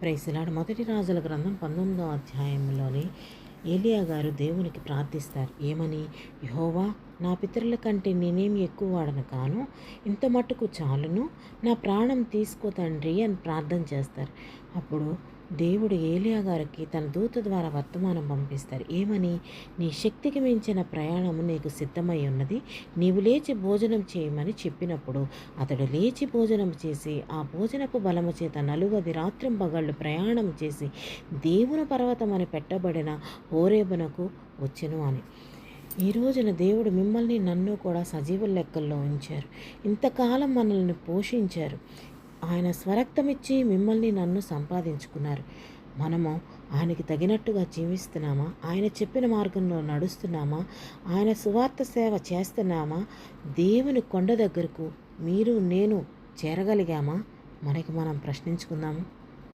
Praise the lord. మొదటి రాజుల గ్రంథం 19వ అధ్యాయంలోని ఏలియా గారు దేవునికి ప్రార్థిస్తారు. ఏమని? యెహోవా, నా పితరుల కంటే నేనేమి ఎక్కువ వాడను కాను, ఇంత మట్టుకు చాలును, నా ప్రాణం తీసుకో తండ్రి అని ప్రార్థన చేస్తారు. అప్పుడు దేవుడు ఏలియా గారికి తన దూత ద్వారా వర్తమానం పంపిస్తారు. ఏమని? నీ శక్తికి మించిన ప్రయాణము నీకు సిద్ధమై ఉన్నది, నీవు లేచి భోజనం చేయమని చెప్పినప్పుడు అతడు లేచి భోజనం చేసి ఆ భోజనపు బలము చేత 40 రాత్రింబగళ్ళు ప్రయాణం చేసి దేవుని పర్వతం అని పెట్టబడిన హోరేబునకు వచ్చెను అని. ఈ రోజున దేవుడు మిమ్మల్ని నన్ను కూడా సజీవుల లెక్కల్లో ఉంచారు. ఇంతకాలం మనల్ని పోషించారు. ఆయన స్వరక్తమిచ్చి మిమ్మల్ని నన్ను సంపాదించుకున్నారు. మనము ఆయనకి తగినట్టుగా జీవిస్తున్నామా? ఆయన చెప్పిన మార్గంలో నడుస్తున్నామా? ఆయన సువార్త సేవ చేస్తున్నామా? దేవుని కొండ దగ్గరకు మీరు నేను చేరగలిగామా? మనకి మనం ప్రశ్నించుకుందాము.